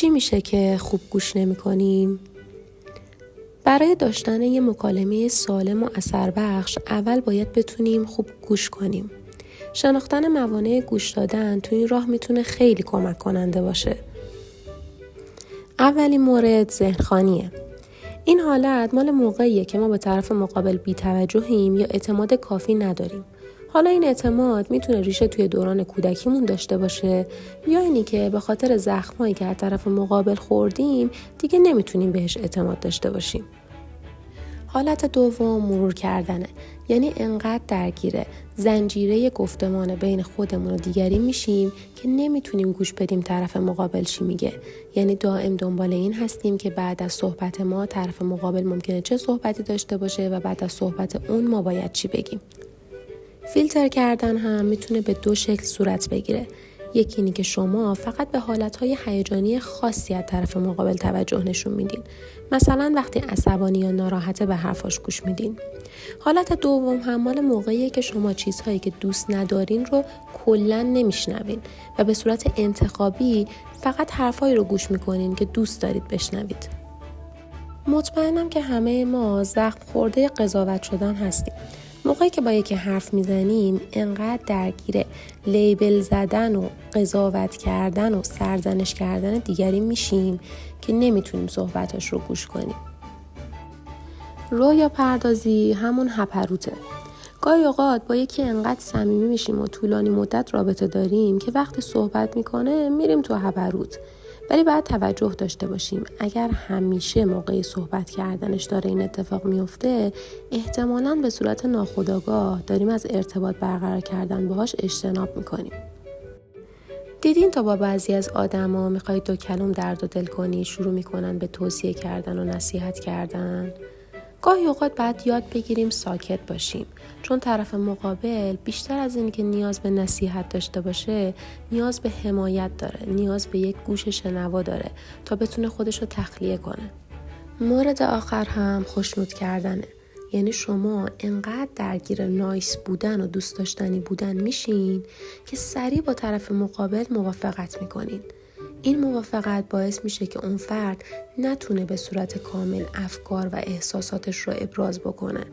چی میشه که خوب گوش نمی کنیم؟ برای داشتن یه مکالمه سالم و اثربخش اول باید بتونیم خوب گوش کنیم. شناختن موانع گوش دادن تو این راه میتونه خیلی کمک کننده باشه. اولین مورد ذهن‌خوانیه. این حالت مال موقعیه که ما به طرف مقابل بی‌توجهیم یا اعتماد کافی نداریم. حالا این اعتماد میتونه ریشه توی دوران کودکیمون داشته باشه یا اینی که به خاطر زخمایی که از طرف مقابل خوردیم دیگه نمیتونیم بهش اعتماد داشته باشیم. حالت دوم مرور کردنه، یعنی انقدر درگیره زنجیره گفتمان بین خودمون و دیگری میشیم که نمیتونیم گوش بدیم طرف مقابل چی میگه. یعنی دائم دنبال این هستیم که بعد از صحبت ما طرف مقابل ممکنه چه صحبتی داشته باشه و بعد از صحبت اون ما باید چی بگیم. فیلتر کردن هم میتونه به دو شکل صورت بگیره. یکی اینی که شما فقط به حالتهای هیجانی خاصی از طرف مقابل توجه نشون میدین. مثلا وقتی عصبانی یا ناراحته به حرفاش گوش میدین. حالت دوم هم مال موقعیه که شما چیزهایی که دوست ندارین رو کلاً نمیشنوین و به صورت انتخابی فقط حرفایی رو گوش میکنین که دوست دارید بشنوید. مطمئنم که همه ما زخم خورده قضاوت شدن هستیم. موقعی که با یکی حرف میزنیم انقدر درگیر لیبل زدن و قضاوت کردن و سرزنش کردن دیگری میشیم که نمیتونیم صحبتاش رو گوش کنیم. رویا پردازی همون هپروته. گاهی اوقات با یکی انقدر صمیمی میشیم و طولانی مدت رابطه داریم که وقتی صحبت میکنه میریم تو هپروت. ولی باید توجه داشته باشیم اگر همیشه موقع صحبت کردنش داره این اتفاق میفته احتمالاً به صورت ناخودآگاه داریم از ارتباط برقرار کردن باهاش اجتناب میکنیم. دیدین تا با بعضی از آدما میخواید دو کلم درد و دل کنی شروع میکنن به توصیه کردن و نصیحت کردن؟ گاهی اوقات باید یاد بگیریم ساکت باشیم، چون طرف مقابل بیشتر از این که نیاز به نصیحت داشته باشه نیاز به حمایت داره، نیاز به یک گوش شنوا داره تا بتونه خودشو تخلیه کنه. مورد آخر هم خوشنود کردنه، یعنی شما انقدر درگیر نایس بودن و دوست داشتنی بودن میشین که سریع با طرف مقابل موافقت میکنین. این موافقت باعث میشه که اون فرد نتونه به صورت کامل افکار و احساساتش رو ابراز بکنه.